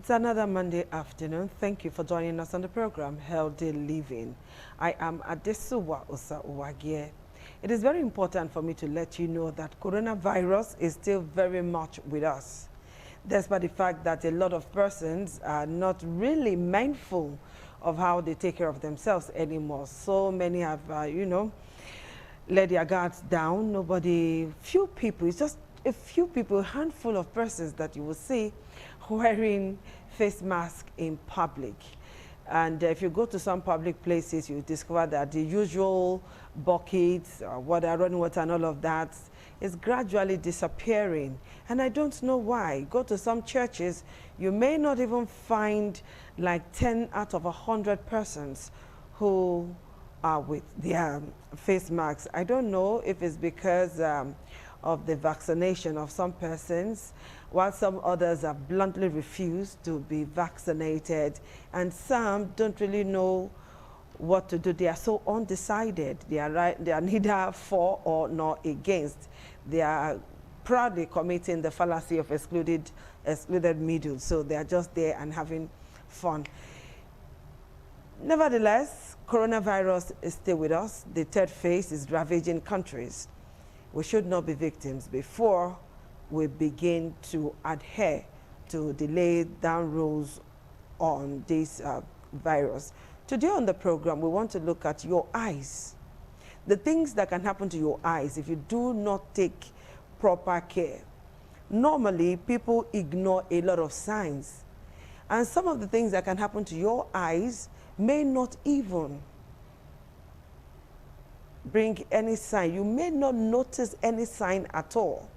It's another Monday afternoon. Thank you for joining us on the program, Healthy Living. I am Adesuwa Osa Uwagie. It is very important for me to let you know that coronavirus is still very much with us. Despite the fact that a lot of persons are not really mindful of how they take care of themselves anymore. So many have, let their guards down. Few people, it's just a few people, a handful of persons that you will see wearing face masks in public. And if you go to some public places, you discover that the usual buckets, running water and all of that is gradually disappearing. And I don't know why. Go to some churches, you may not even find like 10 out of 100 persons who are with their face masks. I don't know if it's because of the vaccination of some persons, while some others have bluntly refused to be vaccinated, and some don't really know what to do. They are so undecided. They are neither for or nor against. They are proudly committing the fallacy of excluded middle. So they are just there and having fun. Nevertheless, coronavirus is still with us. The third phase is ravaging countries. We should not be victims before we begin to adhere to the laid down rules on this virus. Today on the program, we want to look at your eyes. The things that can happen to your eyes if you do not take proper care. Normally, people ignore a lot of signs. And some of the things that can happen to your eyes may not even bring any sign. You may not notice any sign at all.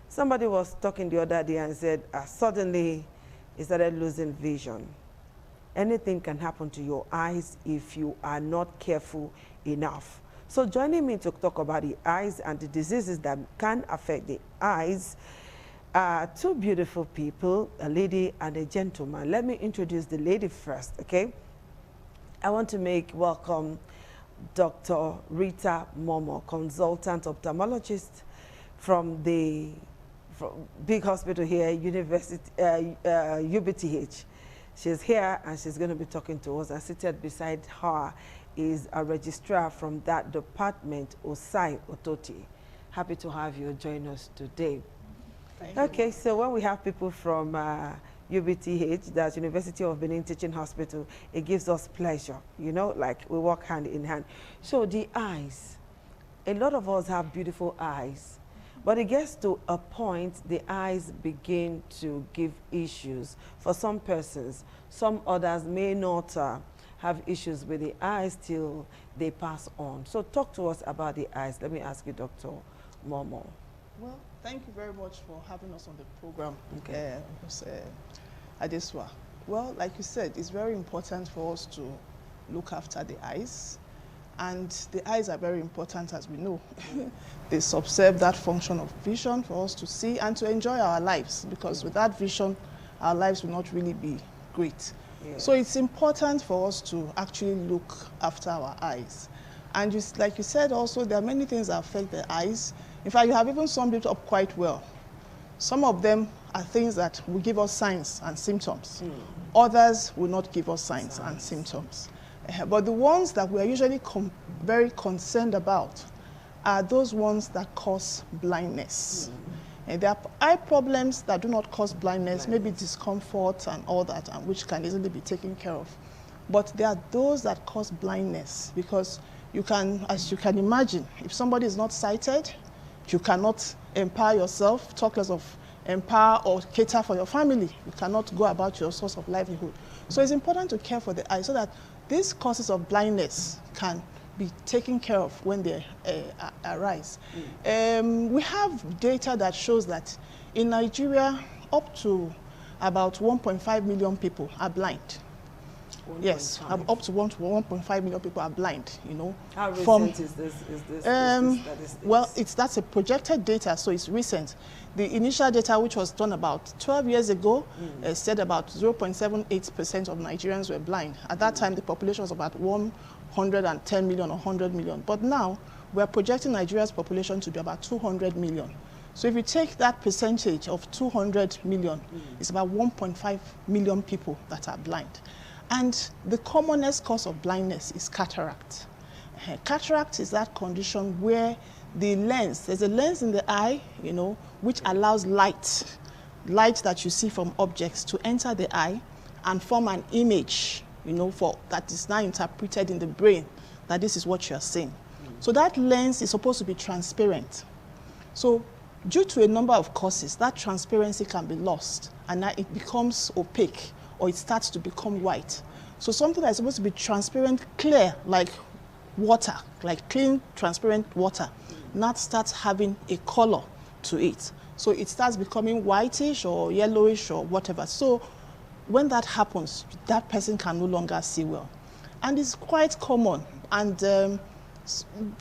Somebody was talking the other day and said, suddenly he started losing vision. Anything can happen to your eyes if you are not careful enough. So joining me to talk about the eyes and the diseases that can affect the eyes are two beautiful people, a lady and a gentleman. Let me introduce the lady first, okay? I want to welcome Dr. Rita Momo, consultant ophthalmologist from the big hospital here, UBTH. She's here and she's going to be talking to us. And seated beside her is a registrar from that department, Osai Ototi. Happy to have you join us today. Okay, so when we have people from UBTH, that's University of Benin Teaching Hospital, it gives us pleasure, like we work hand in hand. So the eyes, a lot of us have beautiful eyes, but it gets to a point the eyes begin to give issues for some persons. Some others may not have issues with the eyes till they pass on. So talk to us about the eyes. Let me ask you, Dr. Momo. Well, thank you very much for having us on the program, okay. Adeswa. Well, like you said, it's very important for us to look after the eyes. And the eyes are very important, as we know. They subserve that function of vision for us to see and to enjoy our lives, because without vision, our lives will not really be great. Yes. So it's important for us to actually look after our eyes. And just like you said also, there are many things that affect the eyes. In fact, you have even summed it up quite well. Some of them are things that will give us signs and symptoms. Others will not give us signs and symptoms. But the ones that we are usually very concerned about are those ones that cause blindness. And there are eye problems that do not cause blindness, maybe discomfort and all that, and which can easily be taken care of. But there are those that cause blindness, because you can, as you can imagine, if somebody is not sighted, you cannot empower yourself, talk less of empower or cater for your family. You cannot go about your source of livelihood. So it's important to care for the eye so that these causes of blindness can be taken care of when they arise. We have data that shows that in Nigeria, up to about 1.5 million people are blind. Yes, up to 1.5 million people are blind, How recent is this well, that's a projected data, so it's recent. The initial data, which was done about 12 years ago, said about 0.78% of Nigerians were blind. At that time, the population was about 110 million or 100 million. But now, we're projecting Nigeria's population to be about 200 million. So if you take that percentage of 200 million, it's about 1.5 million people that are blind. And the commonest cause of blindness is cataract. Cataract is that condition where the lens, there's a lens in the eye, you know, which allows light that you see from objects to enter the eye and form an image, you know, that is now interpreted in the brain that this is what you're seeing. So that lens is supposed to be transparent. So due to a number of causes, that transparency can be lost and now it becomes opaque or it starts to become white. So something that is supposed to be transparent, clear, like water, like clean, transparent water, now starts having a color to it. So it starts becoming whitish or yellowish or whatever. So when that happens, that person can no longer see well. And it's quite common. And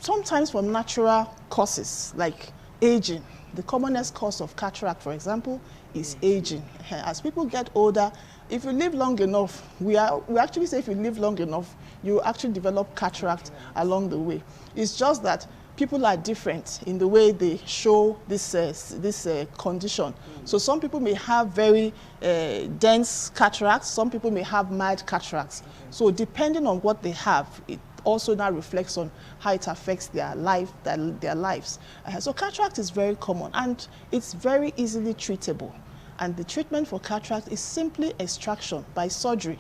sometimes from natural causes, like aging. The commonest cause of cataract, for example, is aging. As people get older, if you live long enough, we actually say if you live long enough, you actually develop cataract along the way. It's just that people are different in the way they show this condition. So some people may have very dense cataracts, some people may have mild cataracts. So depending on what they have, it also now reflects on how it affects their life, their lives. So cataract is very common and it's very easily treatable. And the treatment for cataract is simply extraction by surgery.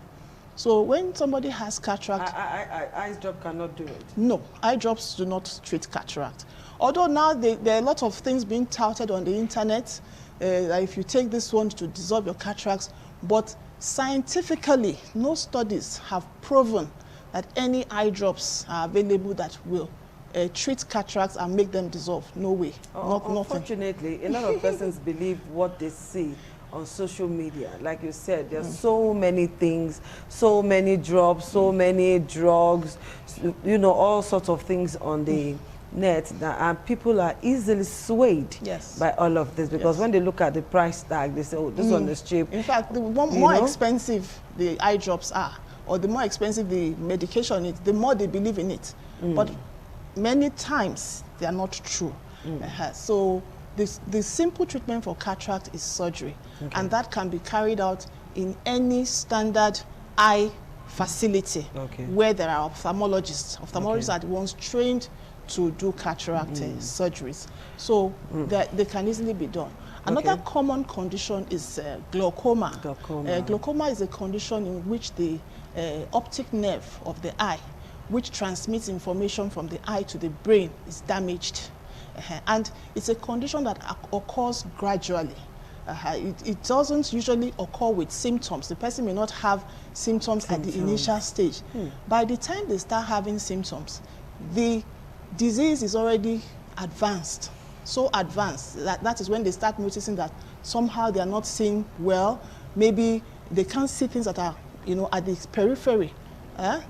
So when somebody has cataract... Eye drop cannot do it? No, eye drops do not treat cataract. Although now there are a lot of things being touted on the internet, if you take this one to dissolve your cataracts, but scientifically, no studies have proven that any eye drops are available that will treat cataracts and make them dissolve. No way. Unfortunately, a lot of persons believe what they see on social media. Like you said, there's so many things, so many drops, so many drugs, you know, all sorts of things on the net, and people are easily swayed by all of this because when they look at the price tag, they say, oh, this one is cheap. In fact, the more expensive the eye drops are, or the more expensive the medication is, the more they believe in it. But many times they are not true. So the simple treatment for cataract is surgery, and that can be carried out in any standard eye facility where there are ophthalmologists. Ophthalmologists are the ones trained to do cataract surgeries. So they can easily be done. Another common condition is glaucoma. Glaucoma is a condition in which the optic nerve of the eye, which transmits information from the eye to the brain, is damaged. And it's a condition that occurs gradually. It doesn't usually occur with symptoms. The person may not have symptoms at the initial stage. By the time they start having symptoms, the disease is already advanced. So advanced that is when they start noticing that somehow they are not seeing well. Maybe they can't see things that are, you know, at the periphery.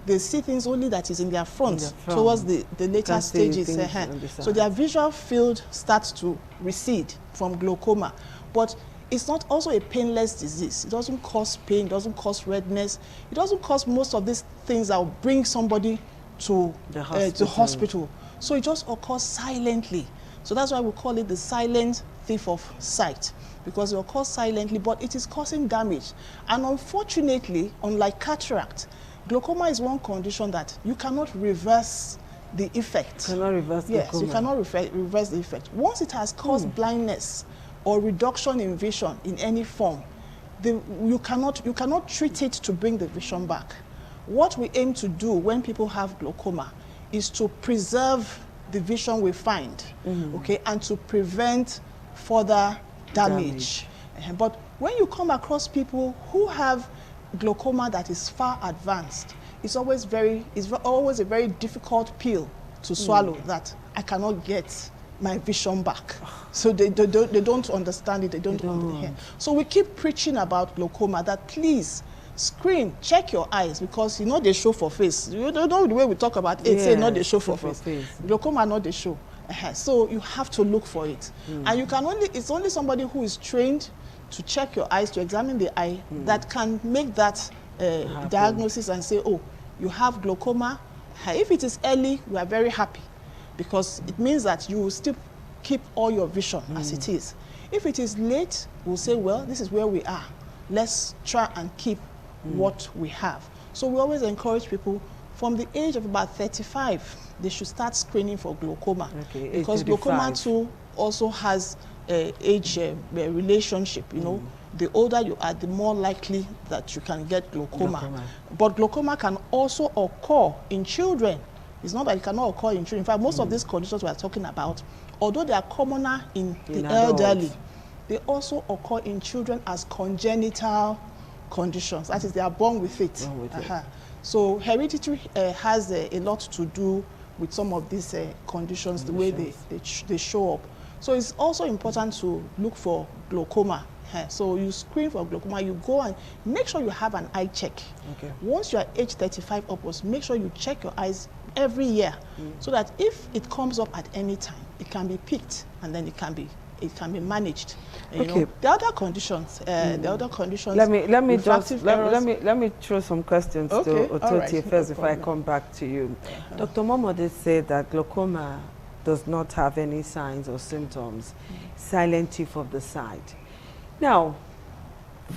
They see things only that is in their front, towards the later stages. So their visual field starts to recede from glaucoma. But it's not also a painless disease. It doesn't cause pain, it doesn't cause redness. It doesn't cause most of these things that will bring somebody to the hospital. So it just occurs silently. So that's why we call it the silent thief of sight, because it occurs silently, but it is causing damage. And unfortunately, unlike cataract, glaucoma is one condition that you cannot reverse the effect. Cannot reverse glaucoma. You cannot reverse the effect. Once it has caused blindness or reduction in vision in any form, you cannot treat it to bring the vision back. What we aim to do when people have glaucoma is to preserve the vision we find, and to prevent further damage. But when you come across people who have glaucoma that is far advanced, it's always a very difficult pill to swallow, that I cannot get my vision back. So they don't understand it, they don't understand. So we keep preaching about glaucoma, that please screen, check your eyes, because you know they show for face. You don't know the way we talk about it, say not they show for face. Glaucoma not they show. So you have to look for it. And you can it's only somebody who is trained to check your eyes, to examine the eye, that can make that diagnosis and say, oh, you have glaucoma. If it is early, we are very happy, because it means that you will still keep all your vision as it is. If it is late, we'll say, well, this is where we are. Let's try and keep what we have. So we always encourage people from the age of about 35, they should start screening for glaucoma. Okay, because glaucoma too also has age relationship, you know. The older you are, the more likely that you can get glaucoma. But glaucoma can also occur in children. It's not that it cannot occur in children. In fact, most of these conditions we are talking about, although they are commoner in the elderly, they also occur in children as congenital conditions. That is, they are born with it. So hereditary has a lot to do with some of these conditions, the way they show up. So it's also important to look for glaucoma. So you screen for glaucoma, you go and make sure you have an eye check. Once you are age 35 upwards, make sure you check your eyes every year, so that if it comes up at any time, it can be picked and then it can be managed. You know, the other conditions, Let me throw some questions to Ototie first before I come back to you. Dr. Momode said that glaucoma does not have any signs or symptoms, silent tip of the side. Now,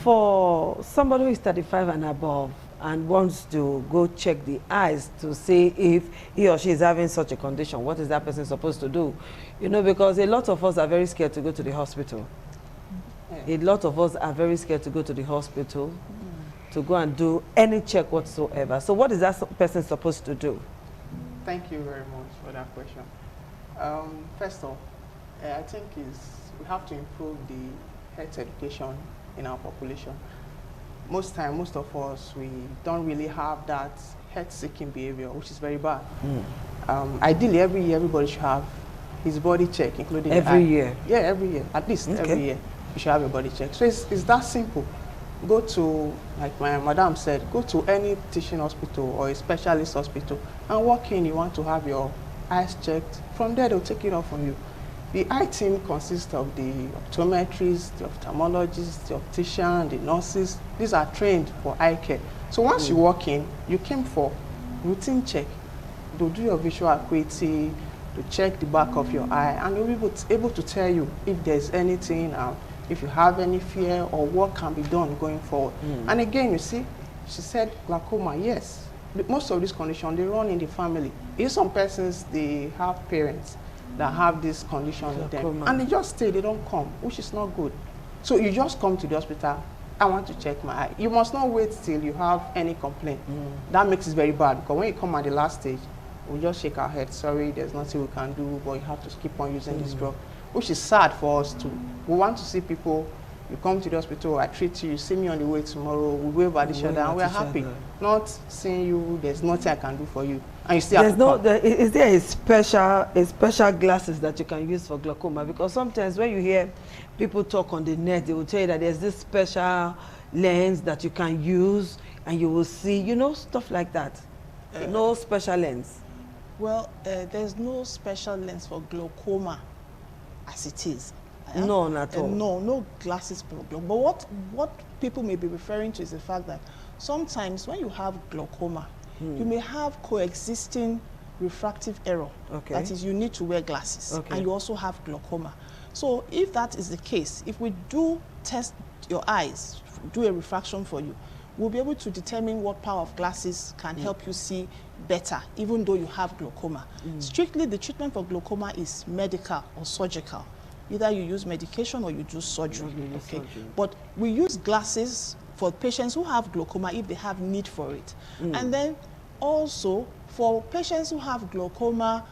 for somebody who is 35 and above and wants to go check the eyes to see if he or she is having such a condition, what is that person supposed to do? You know, because a lot of us are very scared to go to the hospital. A lot of us are very scared to go to the hospital to go and do any check whatsoever. So what is that person supposed to do? Thank you very much for that question. First off, I think we have to improve the health education in our population. Most of us, we don't really have that health-seeking behavior, which is very bad. Ideally, every year, everybody should have his body check, including every year. Yeah, every year, at least every year, you should have your body check. So it's that simple. Go to, like my madam said, go to any teaching hospital or a specialist hospital and walk in. You want to have your eyes checked. From there, they'll take it off from you. The eye team consists of the optometrists, the ophthalmologists, the optician, the nurses. These are trained for eye care. So once you walk in, you came for routine check. They'll do your visual acuity, to check the back of your eye, and you'll be able to tell you if there's anything, if you have any fear, or what can be done going forward. And again, you see, she said glaucoma, yes. Most of these conditions, they run in the family. In some persons, they have parents that have this condition with them, and they just stay, they don't come, which is not good. So you just come to the hospital, I want to check my eye. You must not wait till you have any complaint. That makes it very bad, because when you come at the last stage, we just shake our head, sorry, there's nothing we can do, but you have to keep on using this drug, which is sad for us too. We want to see people, you come to the hospital, I treat you, you see me on the way tomorrow, we wave at each other, and we're happy. Not seeing you, there's nothing I can do for you, and you still have to come. Is there a special glasses that you can use for glaucoma? Because sometimes when you hear people talk on the net, they will tell you that there's this special lens that you can use, and you will see, you know, stuff like that. No special lens. Well, there's no special lens for glaucoma as it is. None at all. No glasses for glaucoma. But what people may be referring to is the fact that sometimes when you have glaucoma, you may have coexisting refractive error. That is, you need to wear glasses, and you also have glaucoma. So if that is the case, if we do test your eyes, do a refraction for you, we'll be able to determine what power of glasses can help you see better, even though you have glaucoma. Strictly, the treatment for glaucoma is medical or surgical. Either you use medication or you do surgery. But we use glasses for patients who have glaucoma if they have need for it. And then also for patients who have glaucoma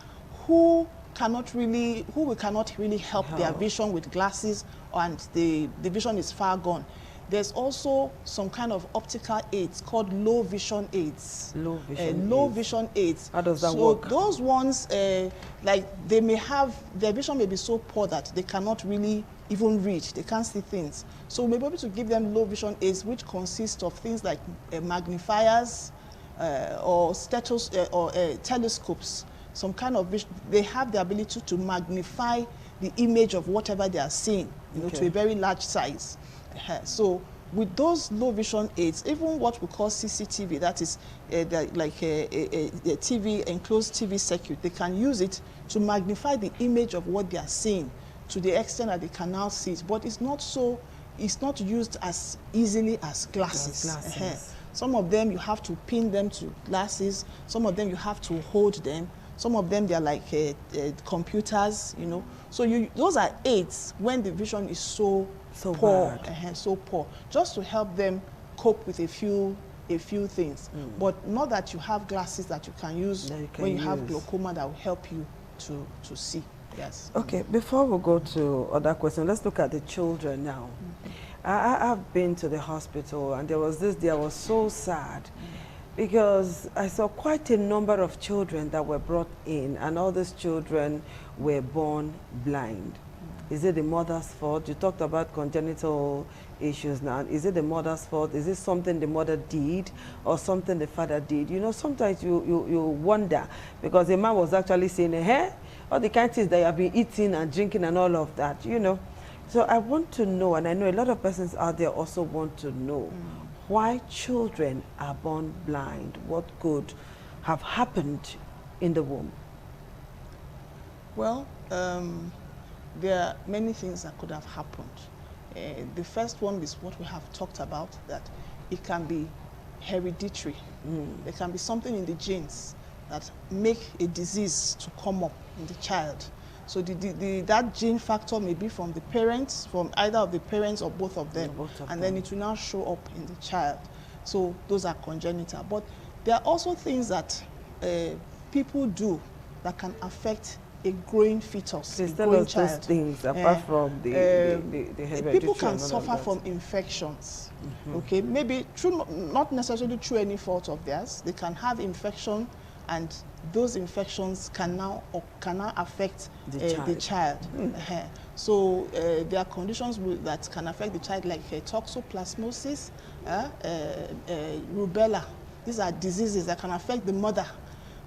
who we cannot really help their vision with glasses, and the vision is far gone. There's also some kind of optical aids called low vision aids. Low vision aids. How does that work? So those ones, like they may have, their vision may be so poor that they cannot really even read. They can't see things. So we may be able to give them low vision aids, which consist of things like magnifiers or telescopes. Some kind of vision. They have the ability to magnify the image of whatever they are seeing, you know, to a very large size. So with those low vision aids, even what we call CCTV, that is like a TV, enclosed TV circuit, they can use it to magnify the image of what they are seeing to the extent that they can now see it. But it's not used as easily as glasses. Some of them you have to pin them to glasses. Some of them you have to hold them. Some of them, they're like computers, you know. So those are aids when the vision is so poor, so poor, just to help them cope with a few things. But not that you have glasses that you can use when you have glaucoma that will help you to see. Yes. Okay, before we go to other questions, let's look at the children now. I've been to the hospital, and there was this day I was so sad. Because I saw quite a number of children that were brought in, and all these children were born blind. Is it the mother's fault? You talked about congenital issues now. Is it the mother's fault? Is it something the mother did or something the father did? You know, sometimes you wonder, because the man was actually saying, hey, all the kind of things that you have been eating and drinking and all of that, you know. So I want to know, and I know a lot of persons out there also want to know, why children are born blind. What could have happened in the womb? Well, there are many things that could have happened. The first one is what we have talked about, that it can be hereditary. There can be something in the genes that make a disease to come up in the child. So that gene factor may be from the parents, from either of the parents or both of them. Then it will now show up in the child. So those are congenital. But there are also things that people do that can affect a growing fetus, a growing child. Those things apart from the hereditary. People can suffer from infections. Okay, maybe not necessarily through any fault of theirs. They can have infection, and those infections can now affect the child. So there are conditions that can affect the child, like toxoplasmosis, rubella. These are diseases that can affect the mother.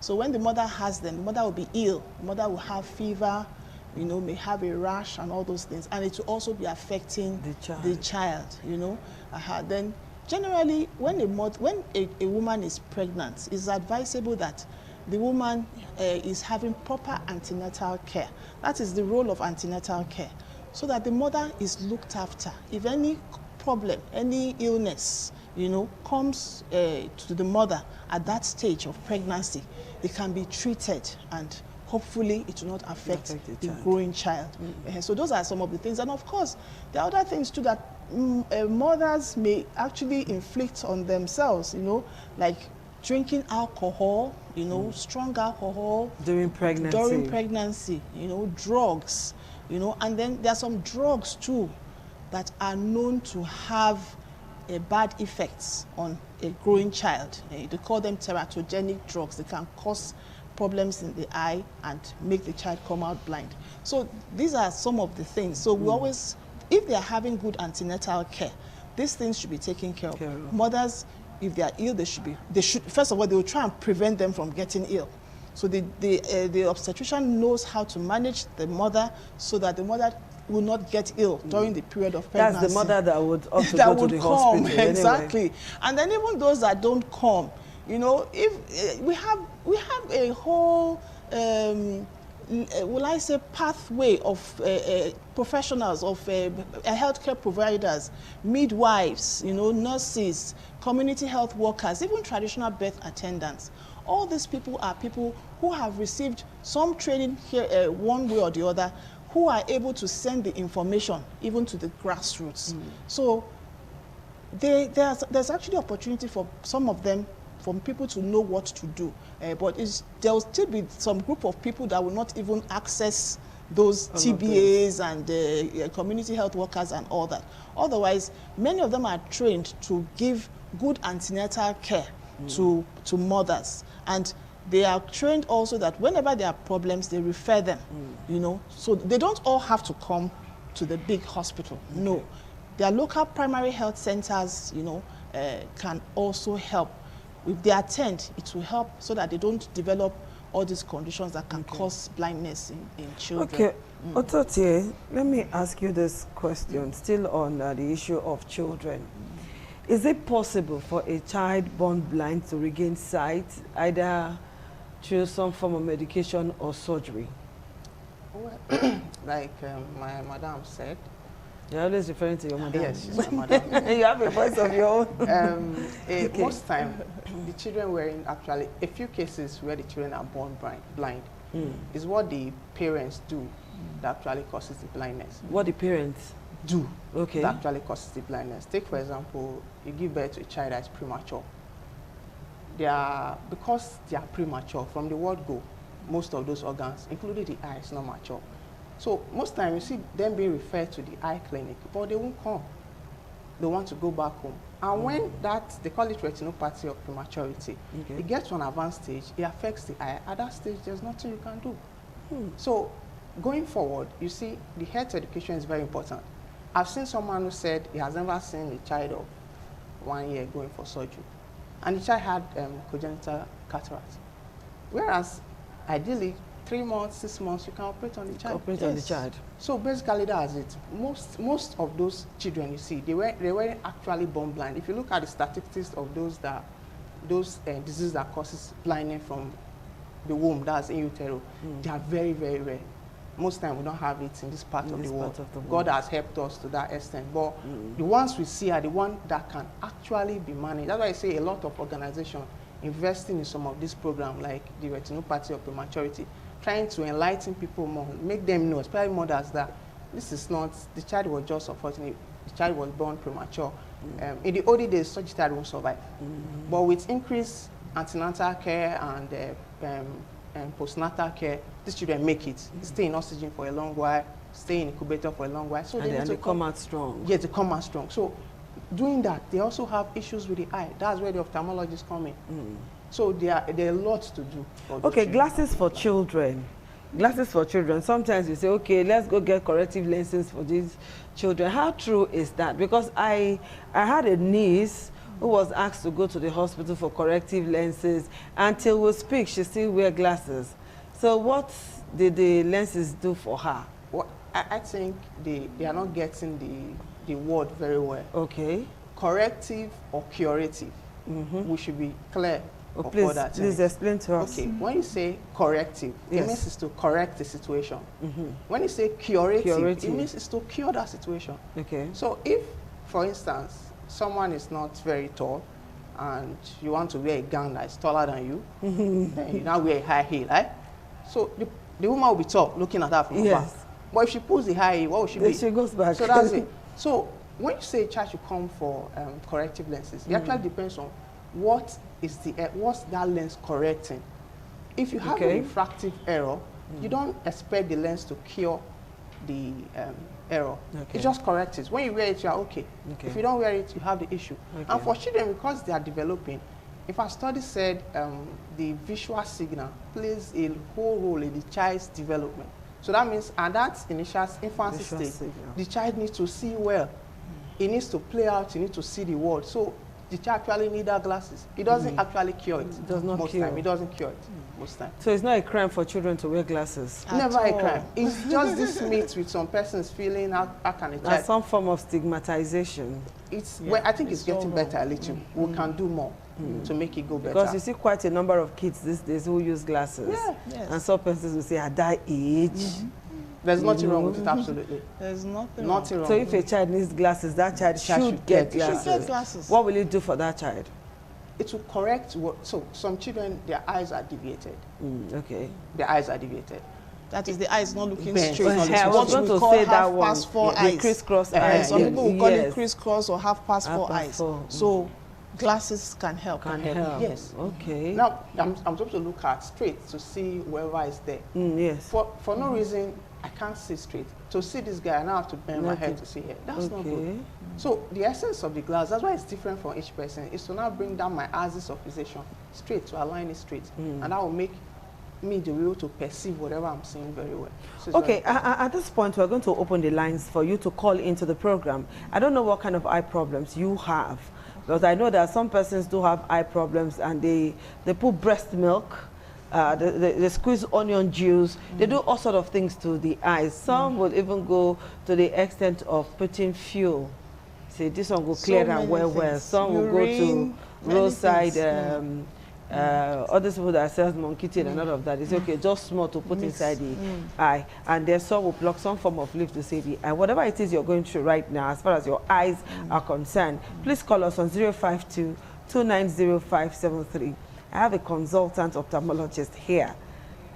So when the mother has them, the mother will be ill. The mother will have fever, you know, may have a rash and all those things. And it will also be affecting the child, you know. Then generally, when a woman is pregnant, it's advisable that the woman is having proper antenatal care. That is the role of antenatal care, so that the mother is looked after. If any problem, any illness, you know, comes to the mother at that stage of pregnancy, it can be treated, and hopefully it will not affect the growing child. So those are some of the things. And of course, there are other things too that mothers may actually inflict on themselves, you know, like drinking alcohol, you know, strong alcohol. During pregnancy, you know, drugs, you know, and then there are some drugs too that are known to have bad effects on a growing child. They call them teratogenic drugs. They can cause problems in the eye and make the child come out blind. So these are some of the things. So we always, if they are having good antenatal care, these things should be taken care of. Mothers, if they are ill, they should first of all, they will try and prevent them from getting ill. So the obstetrician knows how to manage the mother so that the mother will not get ill during the period of pregnancy. That's the mother that would also go to the hospital. Exactly. Anyway. And then even those that don't come, you know, if we have a whole will I say pathway of professionals, of healthcare providers, midwives, you know, nurses, community health workers, even traditional birth attendants. All these people are people who have received some training here one way or the other, who are able to send the information even to the grassroots. So there's actually opportunity for some of them, for people to know what to do. But there will still be some group of people that will not even access those TBAs and community health workers and all that. Otherwise, many of them are trained to give good antenatal care to mothers. And they are trained also that whenever there are problems, they refer them, you know. So they don't all have to come to the big hospital. No. Their local primary health centers, you know, can also help. If they attend, it will help so that they don't develop all these conditions that can cause blindness in children. Okay. Ototie, let me ask you this question, still on the issue of children. Is it possible for a child born blind to regain sight, either through some form of medication or surgery? Well, like my madam said. You're always referring to your madam. Yes, she's my madam. You have a voice of your own. Okay. Most time, the children were in actually a few cases where the children are born blind. Is what the parents do that actually causes the blindness. What the parents do okay. that actually causes the blindness. Take for example, you give birth to a child that is premature. Because they are premature, from the word go, most of those organs, including the eye, is not mature. So most times you see them being referred to the eye clinic, but they won't come. They want to go back home. And when they call it retinopathy of prematurity, it gets to an advanced stage, it affects the eye. At that stage, there's nothing you can do. So going forward, you see, the health education is very important. I've seen someone who said he has never seen a child of 1 year going for surgery. And the child had congenital cataract. Whereas, ideally, 3 months, 6 months, you can operate on the child. Operate on the child. So basically, that's it. Most of those children you see, they weren't actually born blind. If you look at the statistics of those diseases that causes blindness from the womb, that's in utero, they are very, very rare. Most time we don't have it in this part of the world. God has helped us to that extent. But the ones we see are the ones that can actually be managed. That's why I say a lot of organizations investing in some of these programs like the retinopathy of prematurity, trying to enlighten people more, make them know, especially mothers, that this is not, the child was just unfortunate, the child was born premature. In the olden days, such a child won't survive. But with increased antenatal care and postnatal care, these children make it. Stay in oxygen for a long while, stay in incubator for a long while. So they come out strong. Yes, they come out strong. So doing that, they also have issues with the eye. That's where the ophthalmologists come in. So there are a lot to do. Okay, glasses for children. Glasses for children. Sometimes you say, okay, let's go get corrective lenses for these children. How true is that? Because I had a niece who was asked to go to the hospital for corrective lenses. Until we speak, she still wears glasses. So what did the lenses do for her? Well, I think they are not getting the word very well. Okay. Corrective or curative. We should be clear. Please explain to us. Okay, when you say corrective, it means it's to correct the situation. When you say curative, it means it's to cure that situation. Okay. So if, for instance, someone is not very tall and you want to wear a gown that is taller than you, then you now wear a high heel, right? So the woman will be tall looking at her from afar. But if she pulls the high heel, what will she be? She goes back. So that's it. So when you say a child should come for corrective lenses, it actually depends on what's that lens correcting. If you have a refractive error, you don't expect the lens to cure the error. It just corrects it. When you wear it, you are okay. If you don't wear it, you have the issue. And for children, because they are developing, if a study said the visual signal plays a whole role in the child's development. So that means at that initial infancy stage, the child needs to see well. He needs to play out, he needs to see the world. So the child actually needs our glasses. It doesn't actually cure it. It does not most cure. Time. It doesn't cure it most time. So it's not a crime for children to wear glasses? Never a crime. It's just this myth with some persons feeling how can a child... There's some form of stigmatization. Well, I think it's getting better a little. We can do more to make it go better. Because you see quite a number of kids these days who use glasses. And some persons will say, at that age... There's nothing wrong with it, absolutely. There's nothing wrong. So if a child needs glasses, that child should get glasses. What will it do for that child? It will correct so some children, their eyes are deviated. Okay. Their eyes are deviated. That is, the eye is not looking Bent. straight. I was going to say that one. Half past four eyes. The crisscross eyes. Some people will call it crisscross or half past four eyes. So glasses can help. Can help. Yes. Okay. Now I'm supposed to look at straight to see whoever is there. Yes. For no reason I can't see straight. To see this guy, I now have to bend my head to see here. That's not good. So the essence of the glass, that's why it's different for each person, is to now bring down my axis of fixation straight, to align it straight. And that will make me the able to perceive whatever I'm seeing very well. So okay, at this point, we're going to open the lines for you to call into the program. I don't know what kind of eye problems you have, because I know that some persons do have eye problems and they put breast milk, they squeeze onion juice, they do all sort of things to the eyes. Some will even go to the extent of putting fuel. say this one will clear and well. Some will go to roadside, other people that sells monkey tail and all of that. It's okay, just small to put inside the eye. And then some will block some form of leaf to save the eye. Whatever it is you're going through right now, as far as your eyes are concerned, please call us on 052-290-573. I have a consultant ophthalmologist here.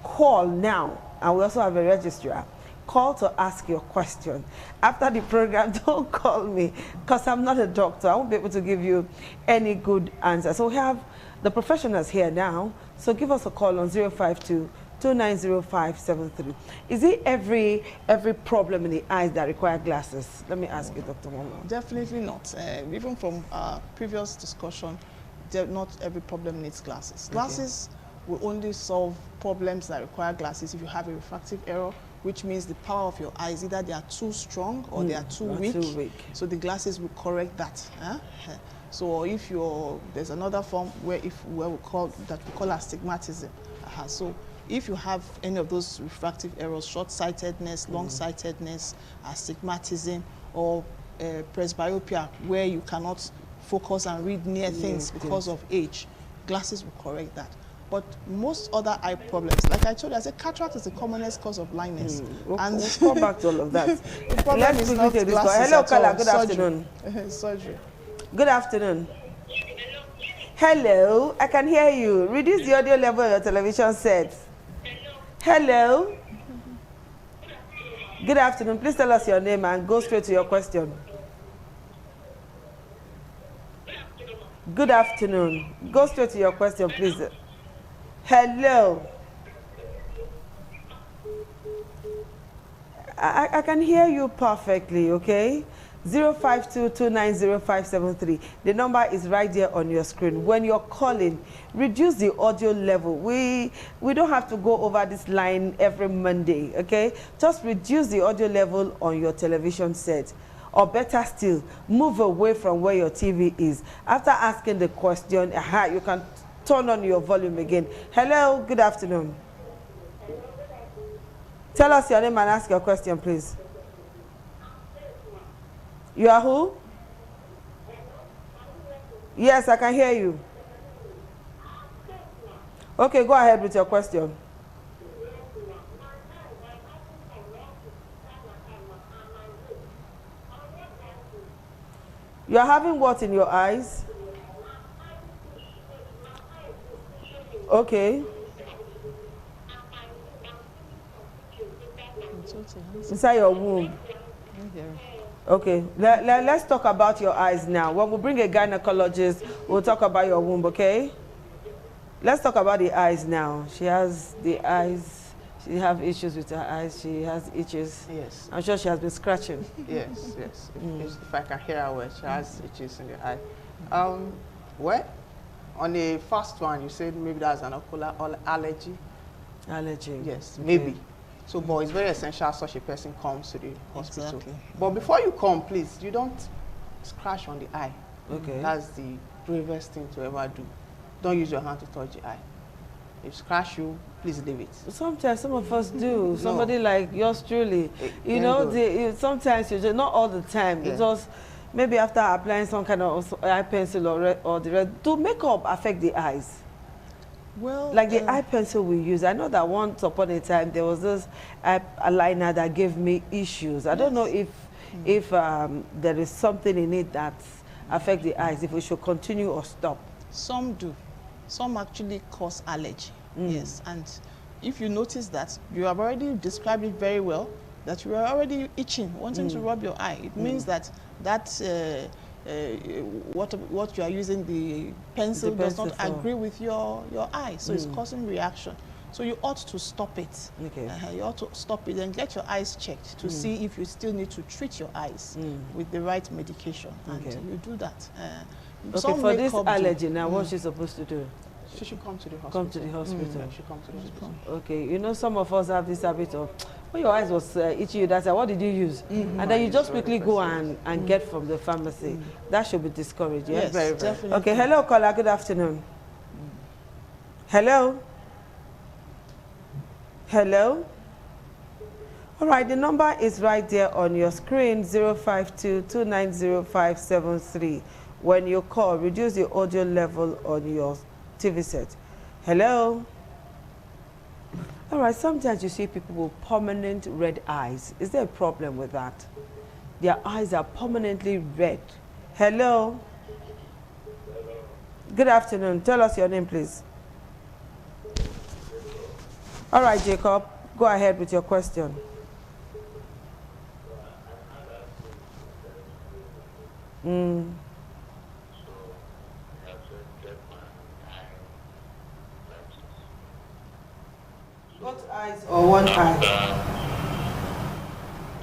Call now. And we also have a registrar. Call to ask your question. After the program, don't call me because I'm not a doctor. I won't be able to give you any good answer. So we have the professionals here now. So give us a call on 052-290-573. Is it every problem in the eyes that require glasses? Let me ask you, Dr. Momo. Definitely not. Even from our previous discussion, not every problem needs glasses. Glasses will only solve problems that require glasses if you have a refractive error, which means the power of your eyes, either they are too strong or they are too weak. So the glasses will correct that. So if there's another form we call astigmatism. So if you have any of those refractive errors, short-sightedness, long-sightedness, astigmatism, or presbyopia, where you cannot focus and read near things because of age, glasses will correct that. But most other eye problems, like I told you, I said cataract is the commonest cause of blindness. We'll come back to all of that. The problem is not glasses. Hello, Kala. Good afternoon. Surgery. Good afternoon. Hello, I can hear you. Reduce the audio level of your television set. Hello. Good afternoon. Please tell us your name and go straight to your question. Good afternoon. Go straight to your question, please. Hello. I can hear you perfectly, okay? 052-290-573. The number is right there on your screen. When you're calling, reduce the audio level. We don't have to go over this line every Monday, okay? Just reduce the audio level on your television set. Or better still, move away from where your TV is. After asking the question, you can turn on your volume again. Hello, good afternoon. Tell us your name and ask your question, please. You are who? Yes, I can hear you. Okay, go ahead with your question. You are having what in your eyes? Okay. Inside your womb. Okay. Let's talk about your eyes now. When we bring a gynecologist, we'll talk about your womb, okay? Let's talk about the eyes now. She has the eyes. She has issues with her eyes. She has itches. Yes. I'm sure she has been scratching. Yes. If I can hear her well, she has itches in the eye. Well, on the first one, you said maybe that's an ocular allergy. Allergy. Yes, okay. maybe. So, but it's very essential such a person comes to the hospital. Exactly. But before you come, please, you don't scratch on the eye. Okay. That's the bravest thing to ever do. Don't use your hand to touch the eye. If scratch you, please leave it. Sometimes some of us do. Somebody like yours truly. Sometimes you just, not all the time. Yeah. Just maybe after applying some kind of eye pencil or the rest. Do makeup affect the eyes? Well, like the eye pencil we use. I know that once upon a time there was this eyeliner that gave me issues. I don't know if there is something in it that affects the eyes, if we should continue or stop. Some do. Some actually cause allergy. Yes, and if you notice that, you have already described it very well, that you are already itching, wanting to rub your eye. It means that what you are using, the pencil does not agree with your eye, so it's causing reaction. So you ought to stop it. Okay. You ought to stop it and get your eyes checked to see if you still need to treat your eyes with the right medication. And you do that. Okay, for this allergy now, what's she supposed to do? She should come to the hospital. Come to the hospital. She should come to the hospital. Okay, you know, some of us have this habit of, when your eyes was itching you, that's what did you use? And then you just quickly go and get from the pharmacy. That should be discouraged. Yeah? Yes, very, definitely. Okay, hello, caller. Good afternoon. Hello? Hello? All right, the number is right there on your screen, 052-290-573. When you call, reduce the audio level on your TV set. Hello? All right, sometimes you see people with permanent red eyes. Is there a problem with that? Their eyes are permanently red. Hello? Good afternoon. Tell us your name, please. All right, Jacob, go ahead with your question. Both eyes or one eye?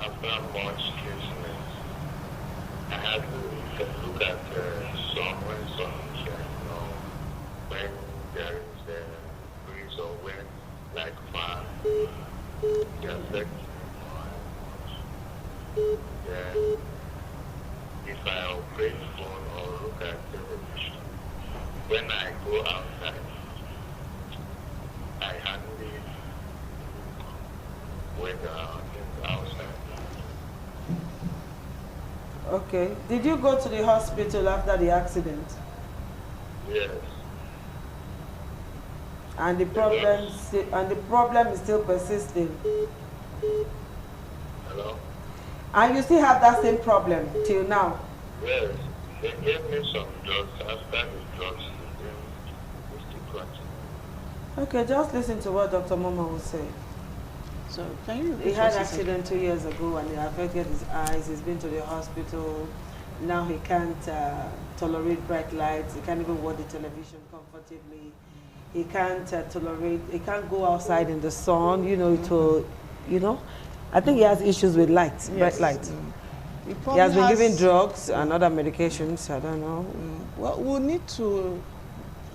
After much treatment, I had to look at sun when sun is when there is breeze or wind, like fan, the effect. Then, if I operate phone or look at television, when I go outside, I handle it when outside. Okay. Did you go to the hospital after the accident? Yes. And the problem is still persisting. Hello? And you still have that same problem till now? Yes. They gave me some drugs. After the drugs, they still continue. Okay, just listen to what Dr. Mama will say. So can you? He had an accident 2 years ago and it affected his eyes. He's been to the hospital. Now he can't tolerate bright lights. He can't even watch the television comfortably. He can't he can't go outside in the sun, I think he has issues with lights, bright lights. He has been given drugs and other medications, I don't know. Well, we'll need to,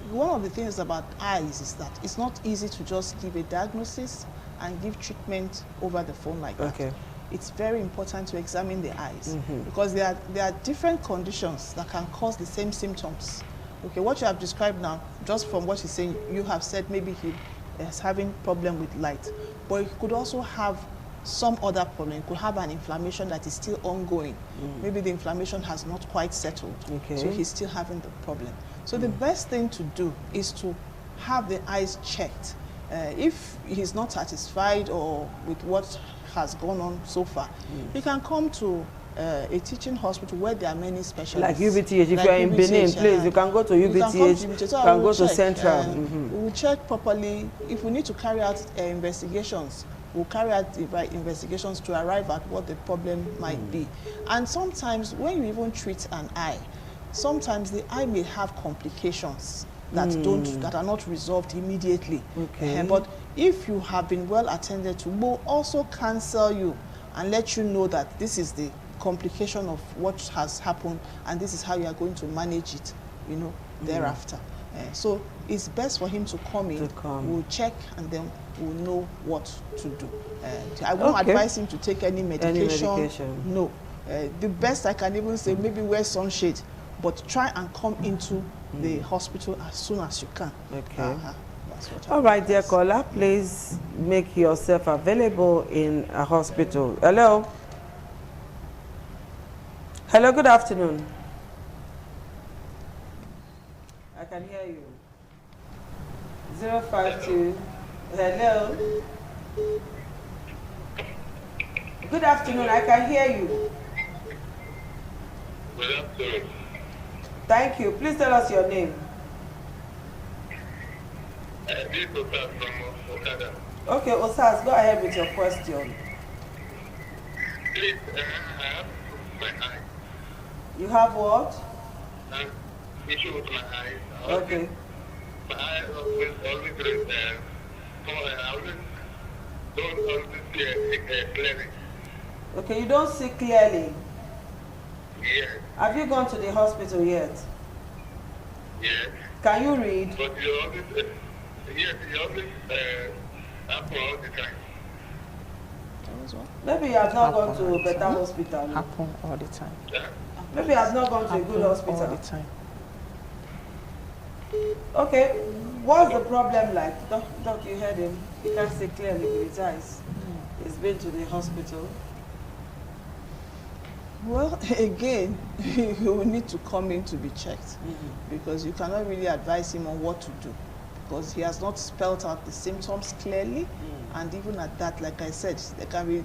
one of the things about eyes is that it's not easy to just give a diagnosis and give treatment over the phone like that. Okay. It's very important to examine the eyes because there are different conditions that can cause the same symptoms. Okay, what you have described now, just from what he's saying, you have said maybe he is having problem with light, but he could also have some other problem. He could have an inflammation that is still ongoing. Maybe the inflammation has not quite settled, so he's still having the problem. So the best thing to do is to have the eyes checked. If he's not satisfied or with what has gone on so far, he can come to a teaching hospital where there are many specialists. Like UBTH, if you are in Benin, please, you can go to UBTH, you can go to Central. We will check properly. If we need to carry out investigations, we'll carry out the right investigations to arrive at what the problem might be. And sometimes when you even treat an eye, sometimes the eye may have complications that are not resolved immediately. Okay. But if you have been well attended to, we'll also counsel you and let you know that this is the complication of what has happened and this is how you are going to manage it, thereafter. So it's best for him to come in. We'll check and then we'll know what to do. I won't advise him to take any medication. No. The best I can even say, maybe wear sunshade, but try and come into the hospital as soon as you can. Okay. All right, dear caller, please make yourself available in a hospital. Hello. Hello, good afternoon. I can hear you. 052. Hello. Good afternoon, I can hear you. Good afternoon. Thank you. Please tell us your name. This is Osas from Okada. Okay, Osas, go ahead with your question. Please, I have my eye. You have what? Issue with my eyes. Okay. My eye always raise I always don't always see clearly. Okay, you don't see clearly. Yes. Have you gone to the hospital yet? Yes. Can you read? But you always, yes, you always happen all the time. Maybe you have not gone to a better hospital. Happen all the time. Yeah. Maybe you have not gone to a good hospital. All the time. Okay, what's the problem like? Doc, you heard him. He can't see clearly with his eyes. he's been to the hospital? Well, again, he will need to come in to be checked because you cannot really advise him on what to do because he has not spelled out the symptoms clearly. And even at that, like I said, there can be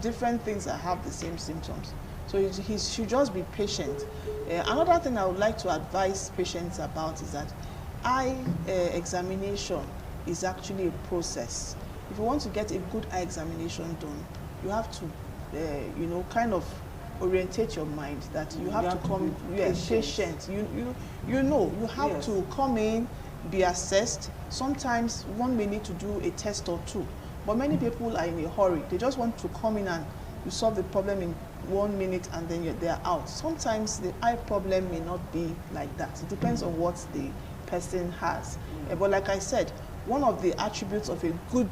different things that have the same symptoms. So he should just be patient. Another thing I would like to advise patients about is that eye examination is actually a process. If you want to get a good eye examination done, you have to, you know, kind of orientate your mind that you have to come, patient. You know, you have to come in, be assessed. Sometimes one may need to do a test or two, but many people are in a hurry. They just want to come in and you solve the problem in 1 minute and then they're out. Sometimes the eye problem may not be like that. It depends on what the person has. But like I said, one of the attributes of a good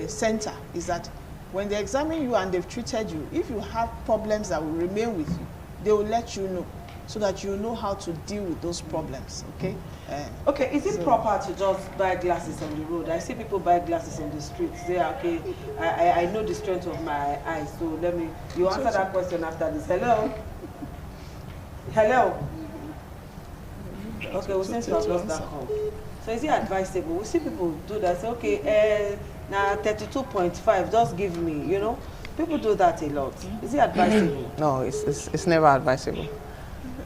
center is that when they examine you and they've treated you, if you have problems that will remain with you, they will let you know so that you know how to deal with those problems, okay? Okay, is it proper to just buy glasses on the road? I see people buy glasses in the streets. They are, okay, I know the strength of my eyes, so let me, you answer that question after this. Hello? Hello? Okay, we seem to have lost that call. So is it advisable? We see people do that, say, okay, now 32.5, just give me, you know? People do that a lot. Is it advisable? No, it's never advisable.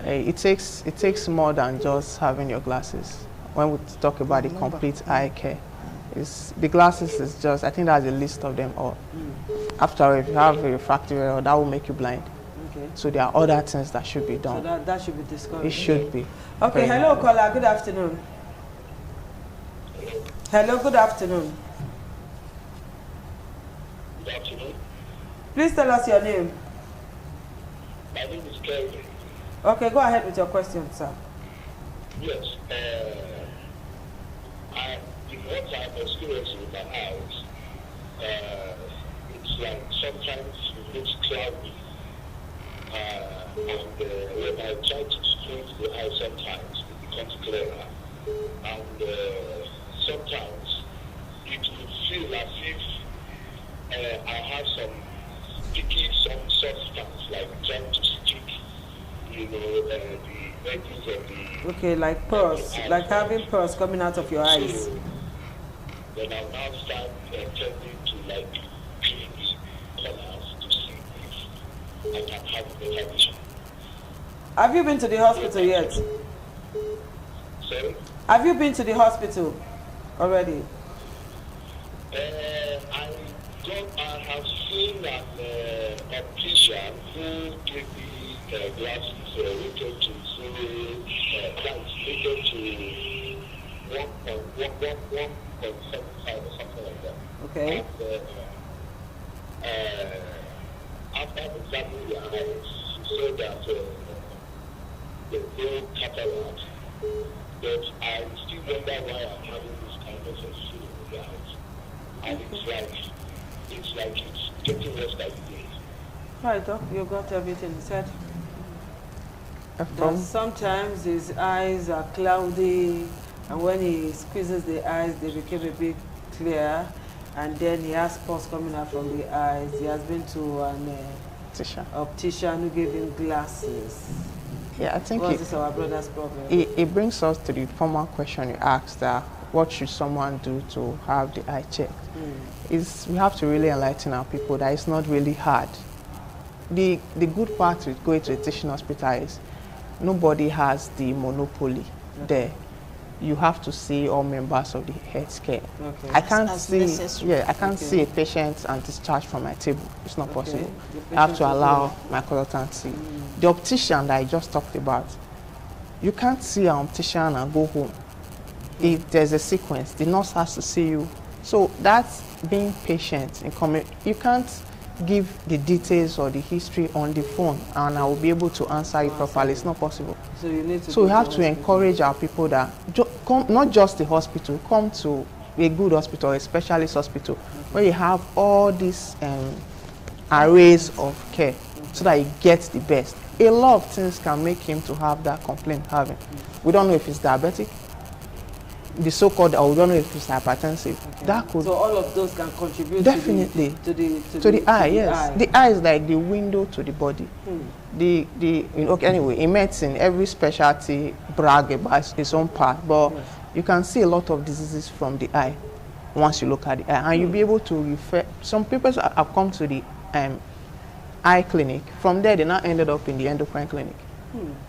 It takes more than just having your glasses. When we talk about the complete eye care, the glasses is just, I think that's a list of them all. After all, if you have a refractive error, that will make you blind. Okay. So there are other things that should be done. So that should be discouraged. It should be. Okay, hello caller, good afternoon. Hello, good afternoon. Good afternoon. Please tell us your name. My name is Kelvin. Okay, go ahead with your question, sir. Yes. In what I've experienced with my eyes, it's like sometimes it looks cloudy. And when I try to squint the eye sometimes, it becomes clearer. And sometimes it will feel as if I have some sticky, some substance, like trying to stick, you know, the edges of the... Okay, like pores, like having pores coming out of your eyes. So, then I'll now start tending to like clean the corners to see if I can have better vision. Have you been to the hospital yet? Sorry? Have you been to the hospital already? I have seen an optician who gave me glasses rated to 1.75 or something like that. Okay. And after examining the eyes, she said that there's no cataract, but I still wonder why I'm having this kind of a feeling in the eyes. And it's getting worse by the day. Right, Doc, you got everything he said. From Sometimes his eyes are cloudy, and when he squeezes the eyes, they become a bit clear, and then he has pus coming out from the eyes. He has been to an optician who gave him glasses. Yeah, I think this our brother's problem. It brings us to the former question you asked, that what should someone do to have the eye checked? We have to really enlighten our people that it's not really hard. The good part with going to a teaching hospital is nobody has the monopoly there. You have to see all members of the healthcare. Okay. I can't see a patient and discharge from my table. It's not possible. I have to allow my consultant to see. The optician that I just talked about, you can't see an optician and go home. If there's a sequence, the nurse has to see you. So that's being patient in you can't give the details or the history on the phone and I will be able to answer you properly. It's not possible. So you need to. So we have to encourage our people that come, not just the hospital, come to a good hospital, a specialist hospital, where you have all these arrays of care so that you get the best. A lot of things can make him to have that complaint having. We don't know if he's diabetic. the so-called, I don't know if it's hypertensive. Okay. That could, so all of those can contribute definitely to the eye. Yes, eye. the eye is like the window to the body. You know, anyway, in medicine, every specialty brag about its own part, but Yes. you can see a lot of diseases from the eye once you look at the eye, and you'll be able to refer. Some people have come to the eye clinic. From there, they now ended up in the endocrine clinic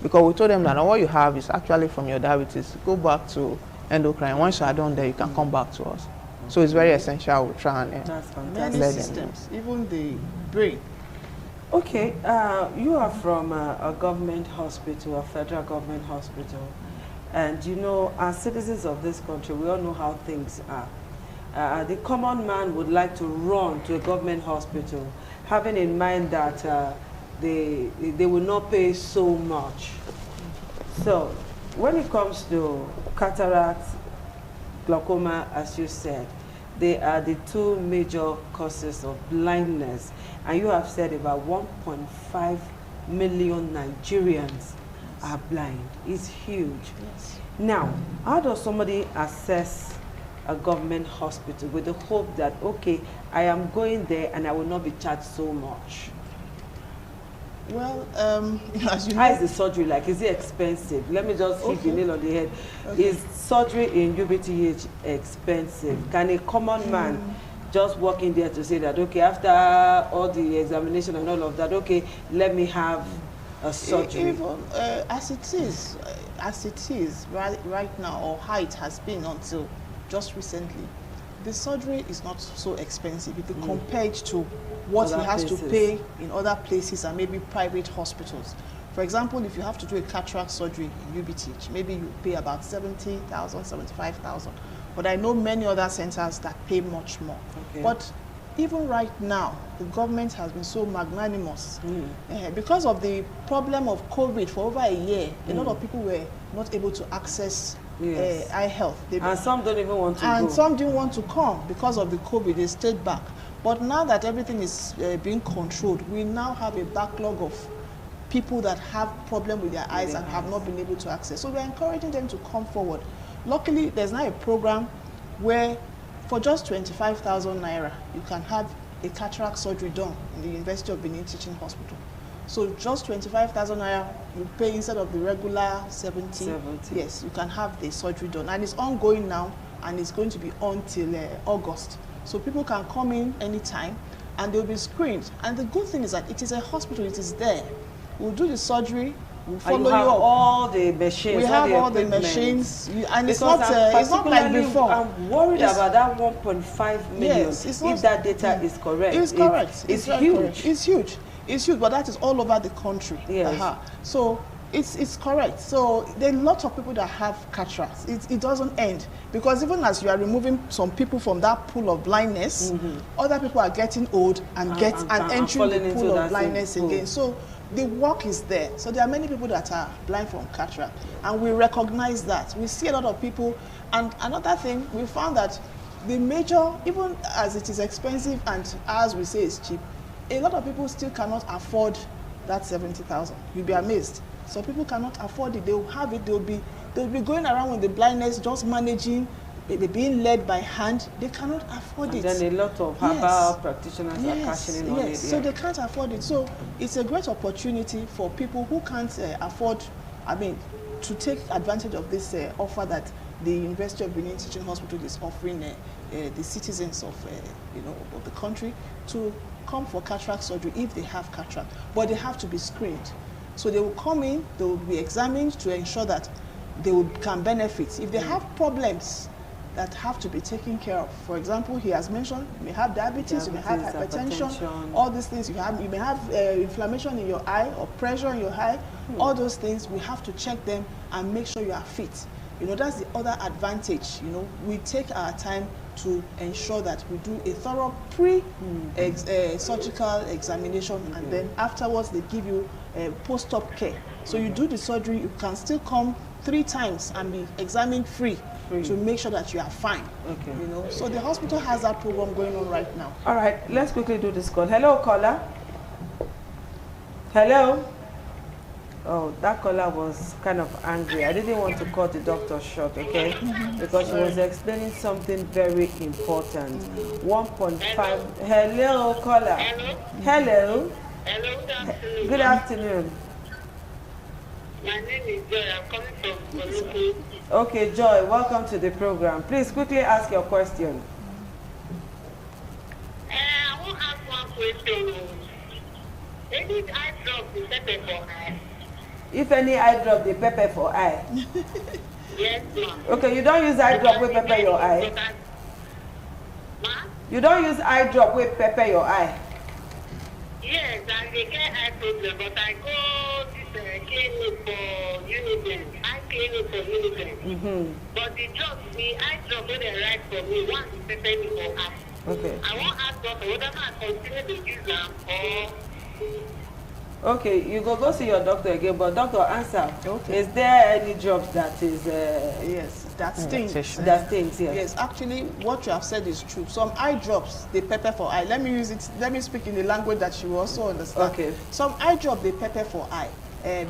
because we told them that what you have is actually from your diabetes. Go back to endocrine. Once you are done there, you can come back to us. So it's very essential we try and That's Many fantastic. Let them systems, even the brain. Okay, you are from a government hospital, a federal government hospital, and you know, as citizens of this country, we all know how things are. The common man would like to run to a government hospital, having in mind that they will not pay so much. So, when it comes to cataract, glaucoma, as you said, they are the two major causes of blindness. And you have said about 1.5 million Nigerians are blind. It's huge. Yes. Now, how does somebody assess a government hospital with the hope that, okay, I am going there and I will not be charged so much? Well, as you How know, is the surgery like? Is it expensive? Let me just hit the Okay. nail on the head. Okay. Is surgery in UBTH expensive? Can a common man just walk in there to say that, okay, after all the examination and all of that, okay, let me have a surgery? even as it is right now, or how it has been until just recently, the surgery is not so expensive if you compare it to what Other he has places. to pay in other places and maybe private hospitals. For example, if you have to do a cataract surgery in UBTH, maybe you pay about 70,000, 75,000. But I know many other centers that pay much more. Okay. But even right now, the government has been so magnanimous. Because of the problem of COVID for over a year, a lot of people were not able to access Yes. eye health. And some don't even want to And go. some didn't want to come because of the COVID, they stayed back. But now that everything is being controlled, we now have a backlog of people that have problem with their eyes and have not been able to access. So we're encouraging them to come forward. Luckily, there's now a program where for just 25,000 naira, you can have a cataract surgery done in the University of Benin Teaching Hospital. So just 25,000 naira, you pay instead of the regular 70. Yes, you can have the surgery done. And it's ongoing now, and it's going to be on till August. So people can come in anytime, and they'll be screened. And the good thing is that it is a hospital, it is there. We'll do the surgery, we'll follow and you have up. all the machines. We have all the equipment. machines, and it's Because not like particularly, before. I'm worried It's- about that 1.5 million. Yes, it's not- if that data is correct. It's correct. It's very huge. correct. It's huge. It's huge, but that is all over the country. Yes. So it's correct. So there are lots of people that have cataracts. It doesn't end, because even as you are removing some people from that pool of blindness, other people are getting old and entering falling the into pool that of blindness same pool. again. So the work is there. So there are many people that are blind from cataract, and we recognize that. We see a lot of people. And another thing, we found that the major, even as it is expensive and as we say it's cheap, a lot of people still cannot afford that 70,000. You'll be amazed. So people cannot afford it. They will have it. They'll be going around with the blindness, just managing, being led by hand. They cannot afford And it. then a lot of herbal practitioners are cashing in on it. Yes, so they can't afford it. So it's a great opportunity for people who can't afford, to take advantage of this offer that the University of Benin Teaching Hospital is offering the citizens of the country to come for cataract surgery if they have cataract, but they have to be screened. So they will come in, they will be examined to ensure that they can benefit. If they have problems that have to be taken care of, for example, he has mentioned you may have diabetes, you may have hypertension, all these things. You may have inflammation in your eye or pressure in your eye. All those things, we have to check them and make sure you are fit. That's the other advantage. We take our time to ensure that we do a thorough surgical examination, and then afterwards they give you post-op care. So you do the surgery, you can still come 3 times and be examined free to make sure that you are fine. Okay. So the hospital has that program going on right now. All right, let's quickly do this call. Hello, caller. Hello. Oh, that caller was kind of angry. I didn't want to cut the doctor short, okay? Because she was explaining something very important. 1.5. Hello, caller. Hello? Hello. Hello, good afternoon. Good afternoon. My name is Joy. I'm coming from Koluku. Okay, Joy, welcome to the program. Please quickly ask your question. I want to ask one question. Any eye drop is pepper for eye? If any eye drop, the pepper for eye. Yes, ma'am. Okay, you don't use eye drop with pepper your eye. Ma'am? You don't use eye drop with pepper your eye. Yes, I get eye problem, but I go this clinic for Uniden. I clinic for Uniden. But the eye drop when they write for me, one is pepper me for eye. Okay. I want to ask doctor whether I continue to use them or... Okay, you go see your doctor again, but doctor, answer. Okay. Is there any drops that is Yes, that stings. that stings? Yes. Yes, actually, what you have said is true. Some eye drops, they pepper for eye. Let me use it. Let me speak in the language that you also understand. Okay. Some eye drop, they pepper for eye,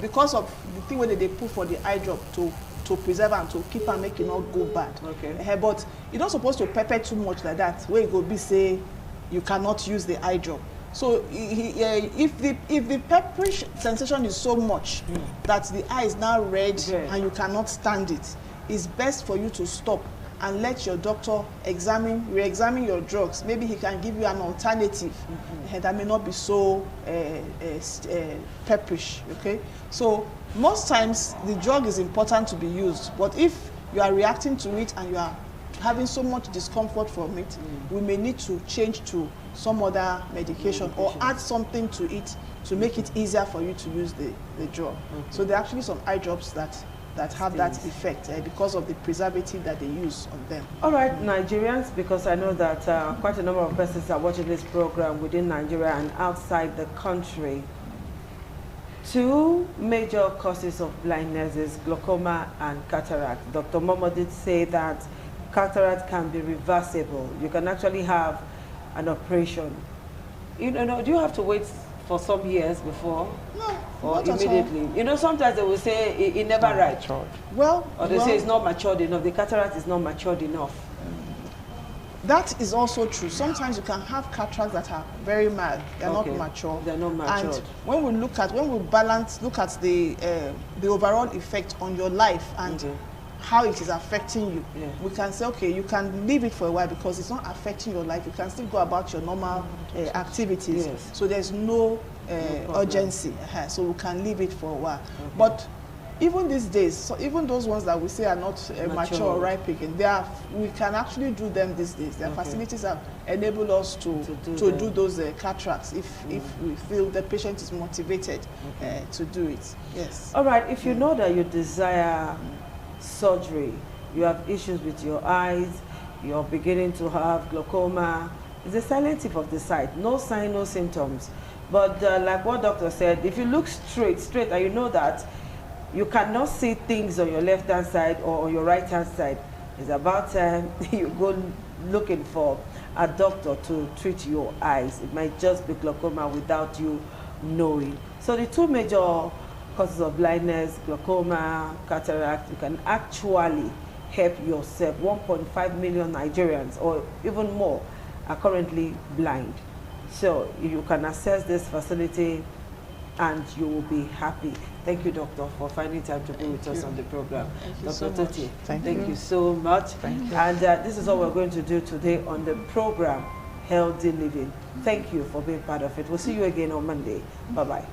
because of the thing where they put for the eye drop to preserve and to keep and make it not go bad. Okay. But you're not supposed to pepper too much like that. Where it go be say you cannot use the eye drop. So if the pepperish sensation is so much that the eye is now red and you cannot stand it, it's best for you to stop and let your doctor re-examine your drugs. Maybe he can give you an alternative that may not be so pepperish. Okay, so most times the drug is important to be used, but if you are reacting to it and you are having so much discomfort from it, we may need to change to some other medication or add something to it to make it easier for you to use the drug. So there are actually some eye drops that have that effect because of the preservative that they use on them. All right, Nigerians, because I know that quite a number of persons are watching this program within Nigeria and outside the country. Two major causes of blindness is glaucoma and cataract. Dr. Momo did say that cataract can be reversible. You can actually have an operation. You know, do you have to wait for some years before? No, or not at immediately? all. You know, sometimes they will say it never right. Well, Or they say it's not matured enough. The cataract is not matured enough. that is also true. Sometimes you can have cataracts that are very mild. They're not mature. They're not matured. And when we look at the overall effect on your life and how it is affecting you, we can say, okay, you can leave it for a while because it's not affecting your life. You can still go about your normal activities. Yes. So there's no urgency. So we can leave it for a while. But even these days, so even those ones that we say are not mature or ripe again, we can actually do them these days. Their facilities have enabled us to do those cataracts if we feel the patient is motivated to do it. Yes. All right, if you know that you desire surgery, you have issues with your eyes, you're beginning to have glaucoma, it's a silent tip of the sight. No sign, no symptoms. But like what doctor said, if you look straight and you know that you cannot see things on your left-hand side or on your right-hand side, it's about time you go looking for a doctor to treat your eyes. It might just be glaucoma without you knowing. So the two major causes of blindness, glaucoma, cataract, you can actually help yourself. 1.5 million Nigerians or even more are currently blind. So you can access this facility and you will be happy. Thank you, doctor, for finding time to be with us on the program. Dr. Tuti, thank you so much. And this is all we're going to do today on the program, Healthy Living. Thank you for being part of it. We'll see you again on Monday. Bye-bye.